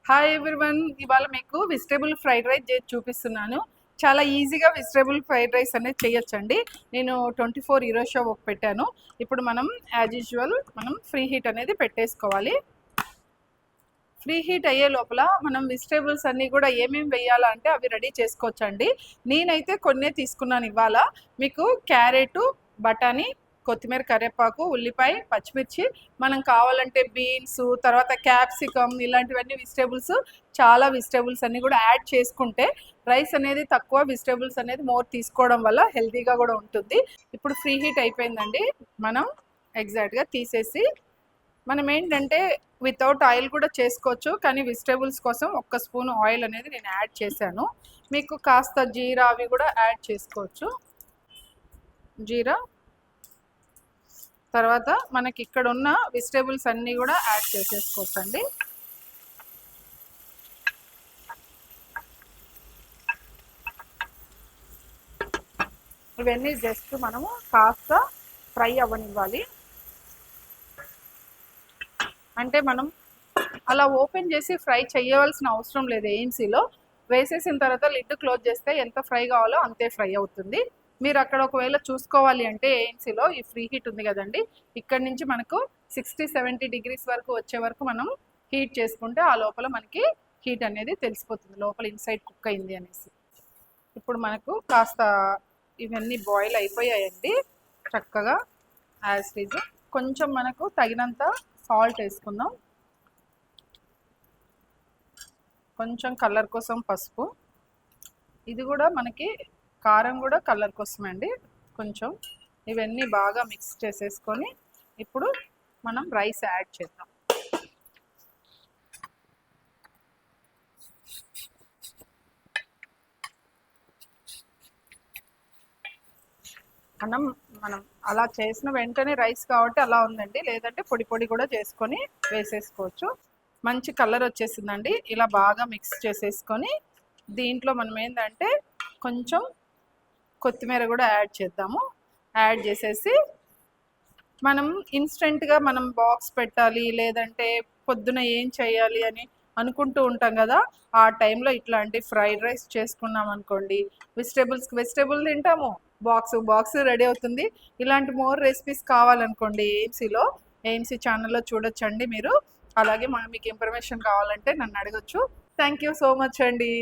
Hi everyone, ఇవాళ మీకు vegetable fried rice చేసి చూపిస్తున్నాను. చాలా ఈజీగా వెజిటేబుల్ ఫ్రైడ్ రైస్ అనేది చేయొచ్చండి. నేను 24 ఈరోజు షో ఒక పెట్టాను. ఇప్పుడు మనం యాజ్ యూజువల్ మనం ఫ్రీ హీట్ అనేది పెట్టేసుకోవాలి. ఫ్రీ హీట్ అయ్యే లోపల మనం వెజిటేబుల్స్ అన్నీ కూడా ఏమేమి వేయాలంటే అవి రెడీ చేసుకోవచ్చండి. నేనైతే కొన్నే తీసుకున్నాను ఇవాళ. మీకు క్యారెట్, బఠానీ, కొత్తిమీర, కరివేపాకు, ఉల్లిపాయ, పచ్చిమిర్చి, మనం కావాలంటే బీన్స్, తర్వాత క్యాప్సికమ్, ఇలాంటివన్నీ వెజిటేబుల్స్, చాలా వెజిటేబుల్స్ అన్నీ కూడా యాడ్ చేసుకుంటే రైస్ అనేది తక్కువ, వెజిటేబుల్స్ అనేది మోర్ తీసుకోవడం వల్ల హెల్తీగా కూడా ఉంటుంది. ఇప్పుడు ఫ్రీ హీట్ అయిపోయిందండి. మనం ఎగ్జాక్ట్గా తీసేసి మనం ఏంటంటే వితౌట్ ఆయిల్ కూడా చేసుకోవచ్చు, కానీ వెజిటేబుల్స్ కోసం ఒక్క స్పూన్ ఆయిల్ అనేది నేను యాడ్ చేశాను. మీకు కాస్త జీరా అవి కూడా యాడ్ చేసుకోవచ్చు. జీరా తర్వాత మనకి ఇక్కడ ఉన్న వెజిటేబుల్స్ అన్నీ కూడా యాడ్ చేసేసుకోవచ్చు అండి. ఇవన్నీ జస్ట్ మనము కాస్త ఫ్రై అవ్వనివ్వాలి. అంటే మనం అలా ఓపెన్ చేసి ఫ్రై చేయవలసిన అవసరం లేదు. ఏఎన్సీలో వేసేసిన తర్వాత లిడ్ క్లోజ్ చేస్తే ఎంత ఫ్రై కావాలో అంతే ఫ్రై అవుతుంది. మీరు అక్కడ ఒకవేళ చూసుకోవాలి అంటే ఏఎన్సీలో ఈ ఫ్రీ హీట్ ఉంది కదండి, ఇక్కడ నుంచి మనకు 60-70 డిగ్రీస్ వరకు వచ్చే వరకు మనం హీట్ చేసుకుంటే ఆ లోపల మనకి హీట్ అనేది తెలిసిపోతుంది, లోపల ఇన్సైడ్ కుక్ అయింది అనేసి. ఇప్పుడు మనకు కాస్త ఇవన్నీ బాయిల్ అయిపోయాయండి చక్కగా. యాజ్ ఇట్ ఈజ్ కొంచెం మనకు తగినంత సాల్ట్ వేసుకుందాం, కొంచెం కలర్ కోసం పసుపు, ఇది కూడా మనకి కారం కూడా కలర్ కోసమే అండి కొంచెం. ఇవన్నీ బాగా మిక్స్ చేసేసుకొని ఇప్పుడు మనం రైస్ యాడ్ చేద్దాం. మనం అలా చేసిన వెంటనే రైస్ కాబట్టి అలా ఉందండి, లేదంటే పొడి పొడి కూడా చేసుకొని వేసేసుకోవచ్చు. మంచి కలర్ వచ్చేసిందండి. ఇలా బాగా మిక్స్ చేసేసుకొని దీంట్లో మనం ఏంటంటే కొంచెం కొత్తిమీర కూడా యాడ్ చేద్దాము. యాడ్ చేసేసి మనం ఇన్స్టెంట్గా మనం బాక్స్ పెట్టాలి, లేదంటే పొద్దున ఏం చేయాలి అని అనుకుంటూ ఉంటాం కదా, ఆ టైంలో ఇట్లాంటి ఫ్రైడ్ రైస్ చేసుకున్నాం అనుకోండి, వెజిటేబుల్ తింటాము, బాక్స్ రెడీ అవుతుంది. ఇలాంటి మోర్ రెసిపీస్ కావాలనుకోండి ఏఎన్సీ ఛానల్లో చూడొచ్చండి మీరు. అలాగే మీకు ఇన్ఫర్మేషన్ కావాలంటే నన్ను అడగచ్చు. థ్యాంక్ యూ సో మచ్ అండి.